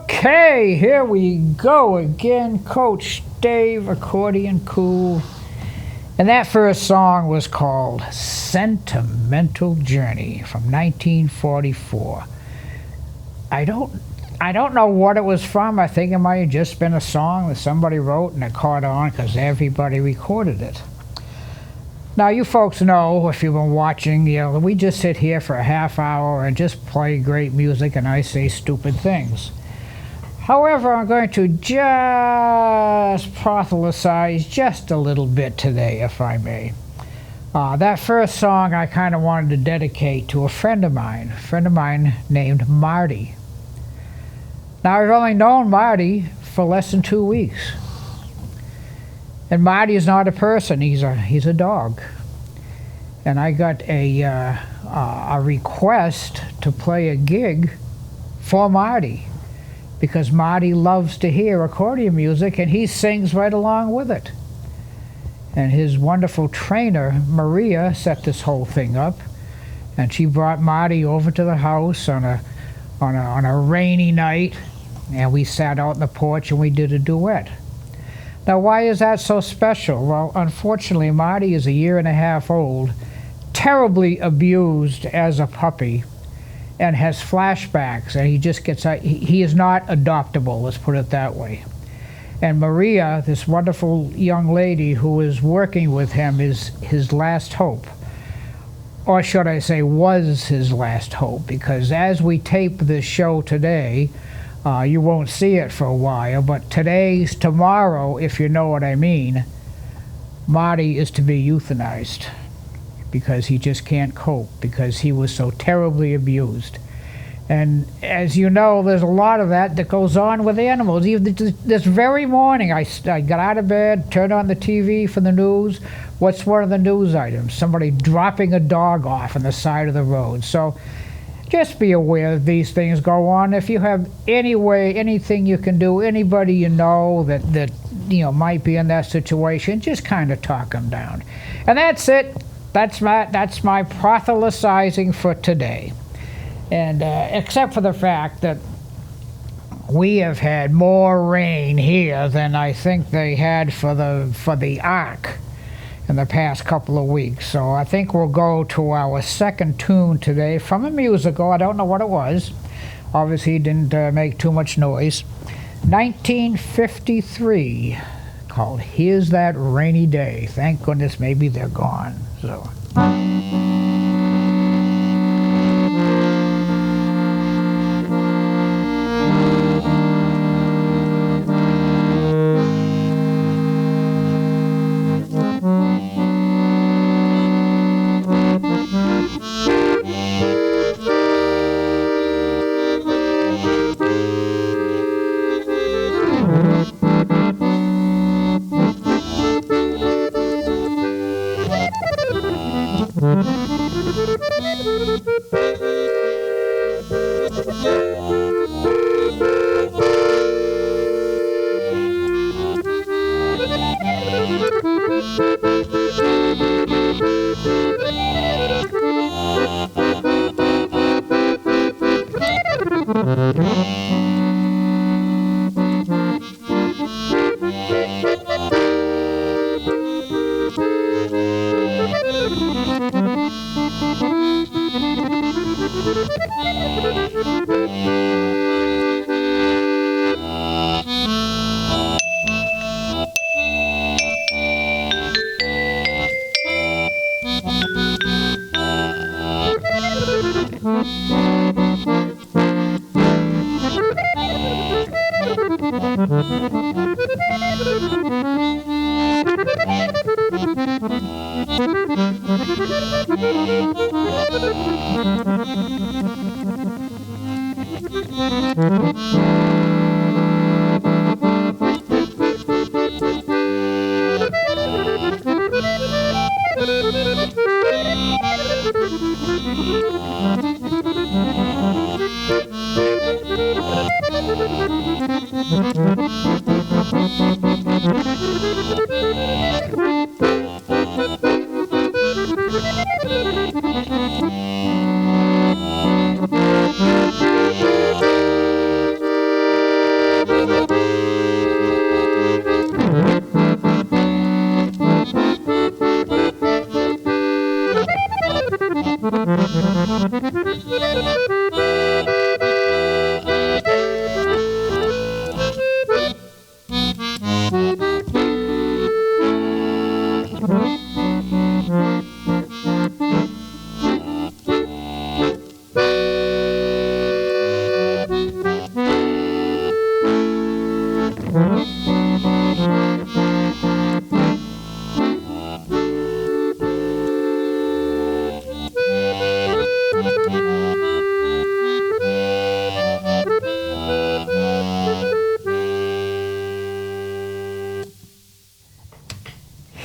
Okay, here we go again, Coach Dave, Accordion Cool. And that first song was called Sentimental Journey from 1944. I don't know what it was from. I think it might have just been a song that somebody wrote and it caught on because everybody recorded it. Now, you folks know, if you've been watching, we just sit here for a half hour and just play great music and I say stupid things. However, I'm going to just proselytize just a little bit today, if I may. That first song I kind of wanted to dedicate to a friend of mine named Marty. Now, I've only known Marty for less than 2 weeks. And Marty is not a person, he's a dog. And I got a request to play a gig for Marty, because Marty loves to hear accordion music and he sings right along with it. And his wonderful trainer, Maria, set this whole thing up, and she brought Marty over to the house on a rainy night, and we sat out on the porch and we did a duet. Now, why is that so special? Well, unfortunately, Marty is 1.5 years old, terribly abused as a puppy, and has flashbacks, and he just gets, he is not adoptable, let's put it that way. And Maria, this wonderful young lady who is working with him, is his last hope. Or should I say, was his last hope, because as we tape this show today, you won't see it for a while, but tomorrow, if you know what I mean, Marty is to be euthanized. because he just can't cope because he was so terribly abused. And as you know, there's a lot of that goes on with animals. Even this very morning, I got out of bed, turned on the TV for the news. What's one of the news items? Somebody dropping a dog off on the side of the road. So just be aware that these things go on. If you have anything you can do, anybody you know that might be in that situation, just kind of talk them down. And that's it. That's my proselytizing for today. And except for the fact that we have had more rain here than I think they had for the Ark in the past couple of weeks. So I think we'll go to our second tune today from a musical. I don't know what it was. Obviously it didn't make too much noise. 1953, called Here's That Rainy Day. Thank goodness maybe they're gone. So.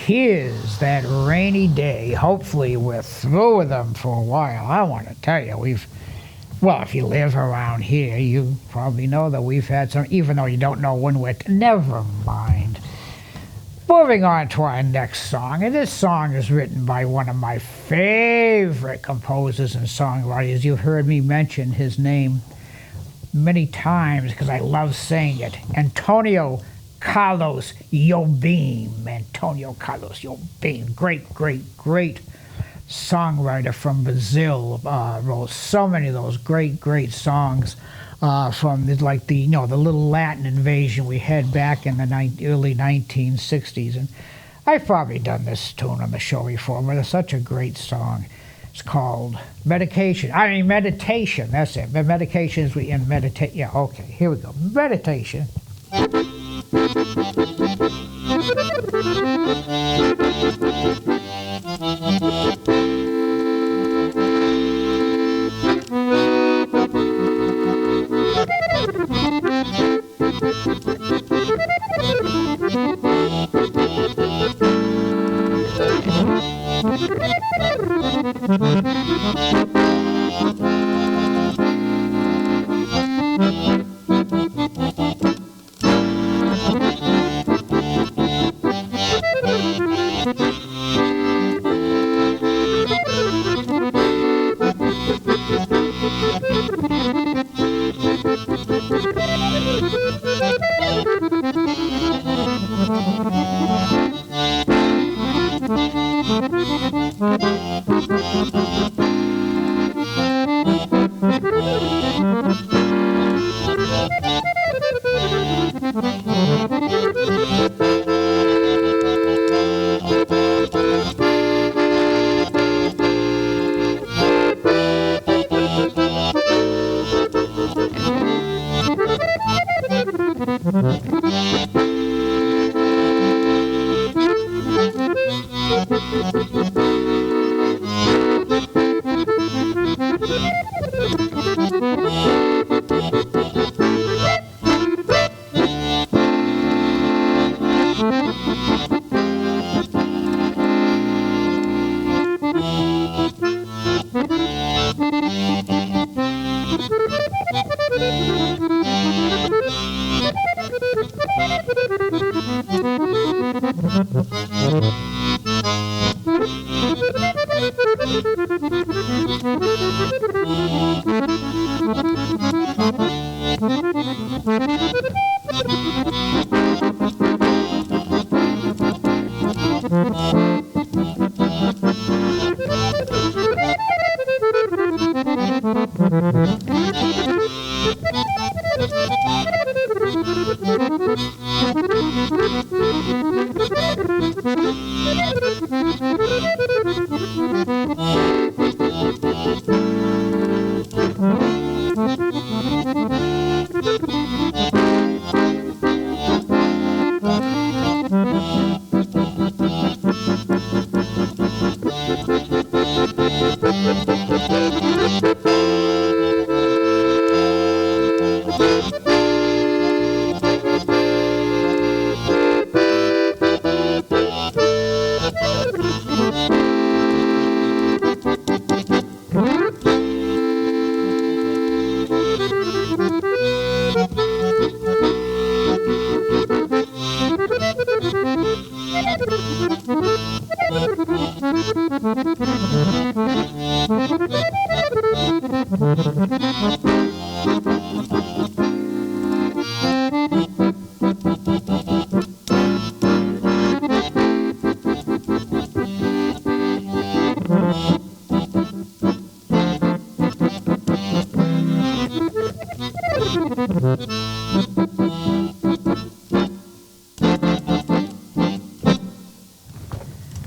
Here's That Rainy Day. Hopefully we're through with them for a while. I want to tell you, if you live around here, you probably know that we've had some, even though you don't know when never mind. Moving on to our next song, and this song is written by one of my favorite composers and songwriters. You've heard me mention his name many times because I love saying it. Antonio Carlos Jobim. Antonio Carlos Jobim. Great songwriter from Brazil. Wrote so many of those great songs from the little Latin invasion we had back in the early 1960s. And I've probably done this tune on the show before, but it's such a great song. It's called Meditation. That's it. Medication is in meditate. Yeah, okay, here we go. Meditation.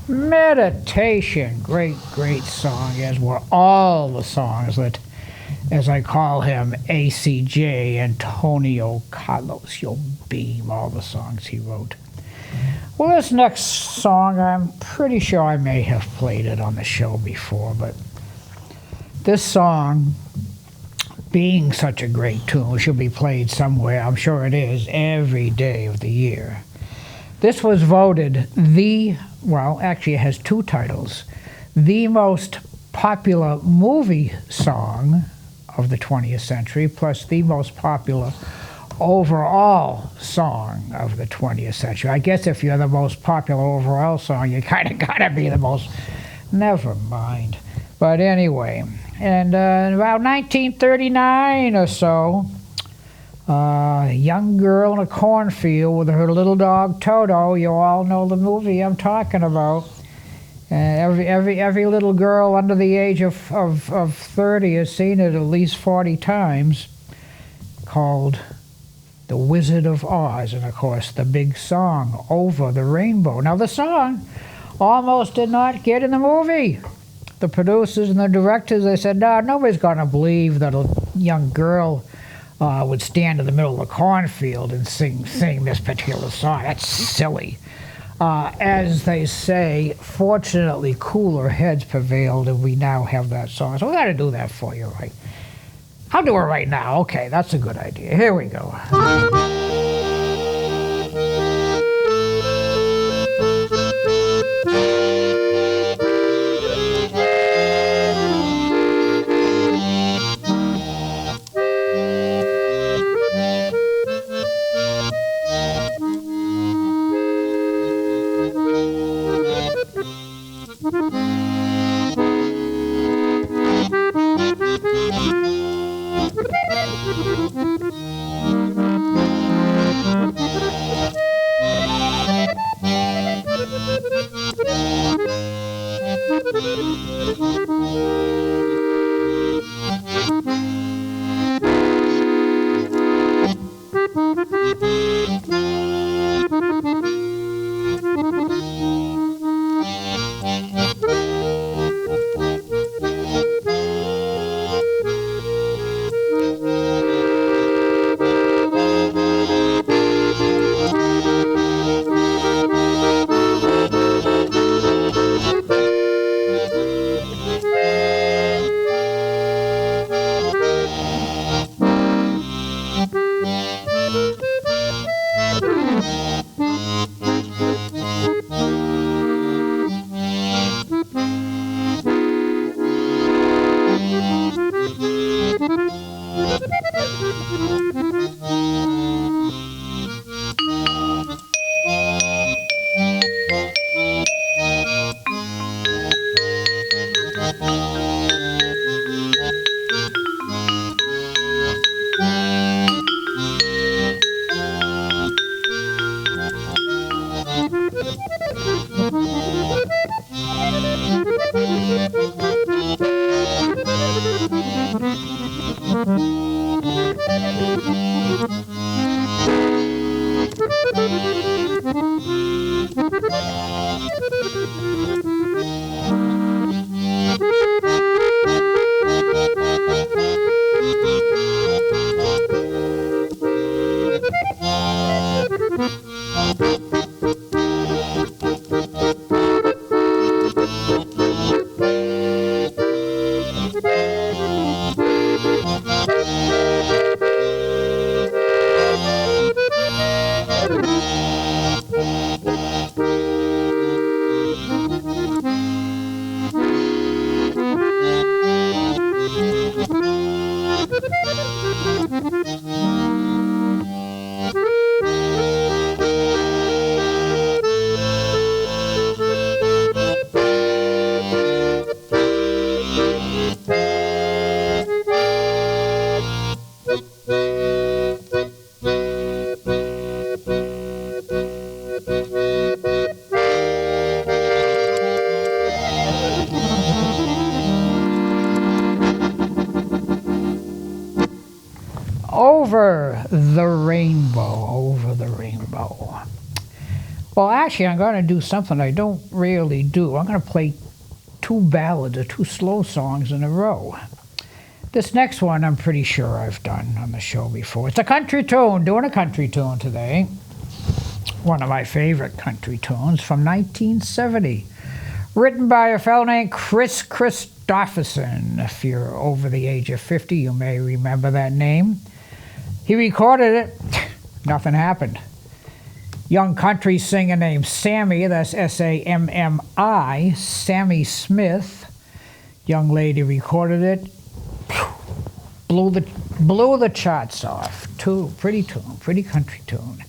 Meditation, great, great song, as were all the songs that, as I call him, ACJ, Antonio Carlos Jobim, all the songs he wrote. Well, this next song, I'm pretty sure I may have played it on the show before, but this song, being such a great tune, should be played somewhere, I'm sure it is, every day of the year. This was voted actually it has two titles, the most popular movie song of the 20th century, plus the most popular overall song of the 20th century. I guess if you're the most popular overall song, you kind of gotta be the most, never mind. But anyway, and about 1939 or so, a young girl in a cornfield with her little dog Toto. You all know the movie I'm talking about. Every little girl under the age of 30 has seen it at least 40 times. Called The Wizard of Oz, and of course the big song Over the Rainbow. Now the song almost did not get in the movie. The producers and the directors, they said, no, nobody's going to believe that a young girl would stand in the middle of the cornfield and sing this particular song. That's silly. As they say, fortunately, cooler heads prevailed, and we now have that song. So we got to do that for you, right? I'll do it right now. Okay, that's a good idea. Here we go. Over the Rainbow, Over the Rainbow. Well, actually, I'm going to do something I don't really do. I'm going to play two ballads or two slow songs in a row. This next one I'm pretty sure I've done on the show before. It's a country tune, doing a country tune today. One of my favorite country tunes from 1970. Written by a fellow named Chris Christopherson. If you're over the age of 50, you may remember that name. He recorded it, nothing happened. Young country singer named Sammy, that's S-A-M-M-I, Sammy Smith. Young lady recorded it, blew the charts off. Pretty tune, pretty country tune.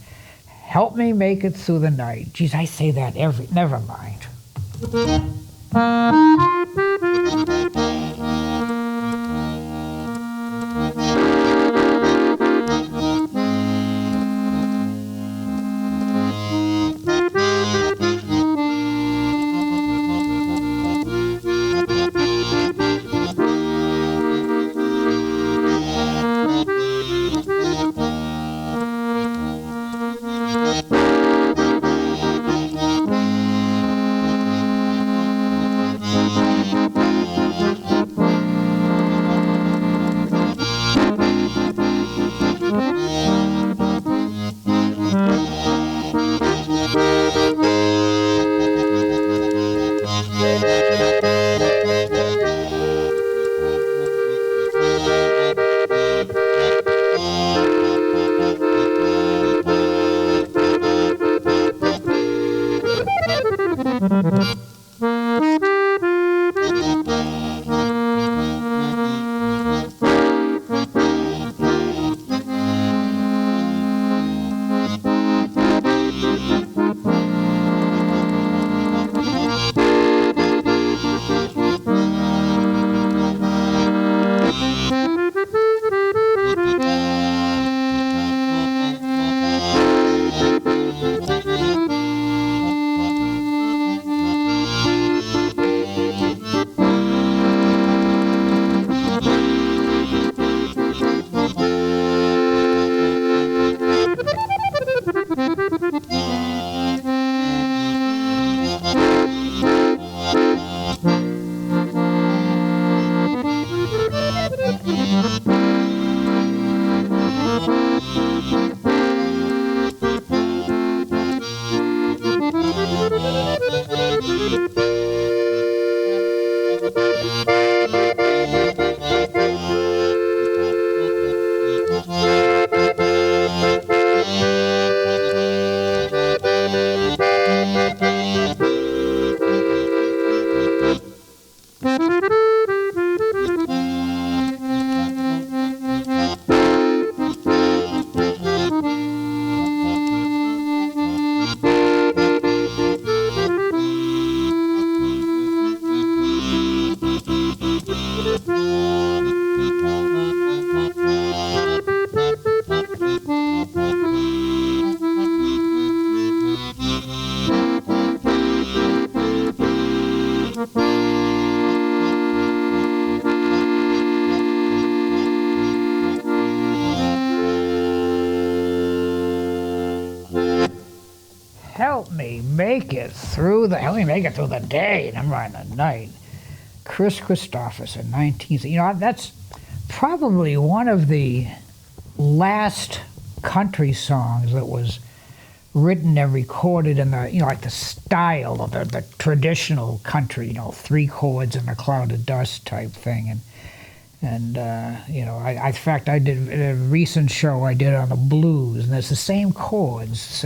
Help me make it through the night. Geez, I say that never mind. me make it through the day, never mind the night. Chris Christopherson, 19th. You know, that's probably one of the last country songs that was written and recorded in the, like the style of the traditional country, 3 chords and a cloud of dust type thing. And in fact, I did a recent show I did on the blues, and it's the same chords,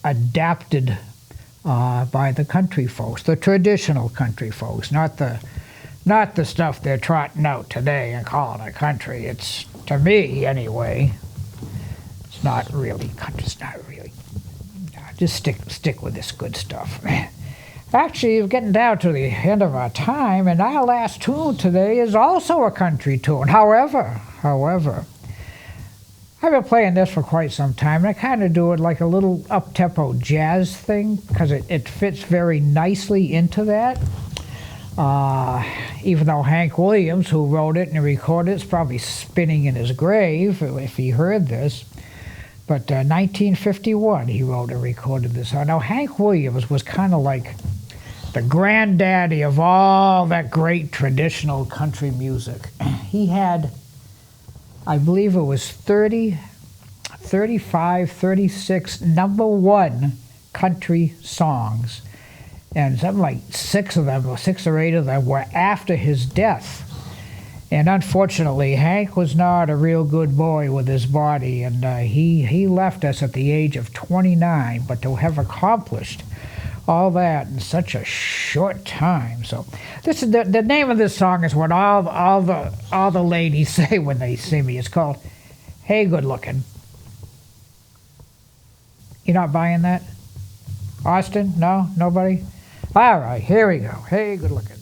adapted by the country folks, the traditional country folks, not the stuff they're trotting out today and calling it country. It's, to me anyway, it's not really country. It's not really. Just stick with this good stuff. Actually, we're getting down to the end of our time, and our last tune today is also a country tune. However, I've been playing this for quite some time, and I kind of do it like a little up-tempo jazz thing because it fits very nicely into that. Even though Hank Williams, who wrote it and recorded it, is probably spinning in his grave if he heard this. But 1951, he wrote and recorded this. Now, Hank Williams was kind of like the granddaddy of all that great traditional country music. He had, I believe it was 36 number 1 country songs. And something like 6 or 8 of them were after his death. And unfortunately, Hank was not a real good boy with his body, and he left us at the age of 29, but to have accomplished all that in such a short time. So this is the name of this song is what all the ladies say when they see me. It's called Hey Good Looking. You not buying that? Austin? No? Nobody? All right, here we go. Hey Good Looking.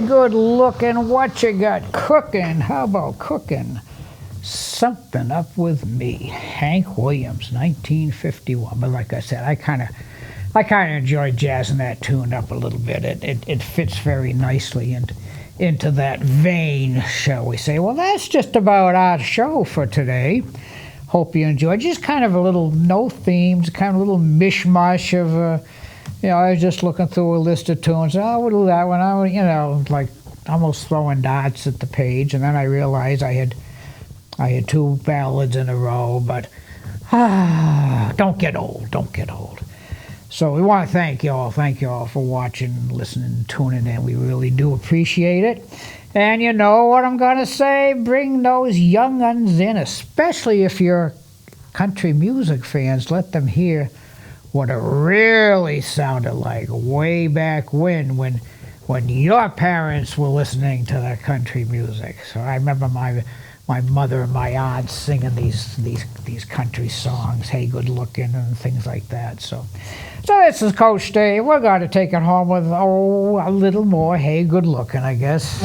Good looking, what you got cooking? How about cooking Something Up With Me? Hank Williams, 1951. But like I said, I kind of enjoy jazzing that tune up a little bit. It fits very nicely into that vein, shall we say. Well, that's just about our show for today. Hope you enjoy. Just kind of a little no themes, kind of a little mishmash of, I was just looking through a list of tunes. Oh, we'll do that one. I would, like almost throwing darts at the page, and then I realized I had 2 ballads in a row. But don't get old. So we want to thank you all for watching, listening, tuning in. We really do appreciate it. And you know what I'm going to say? Bring those young uns in, especially if you're country music fans. Let them hear what it really sounded like way back when your parents were listening to that country music. So I remember my mother and my aunt singing these country songs, Hey Good Looking, and things like that. So this is Coach Dave. We're going to take it home with, a little more Hey Good Looking, I guess.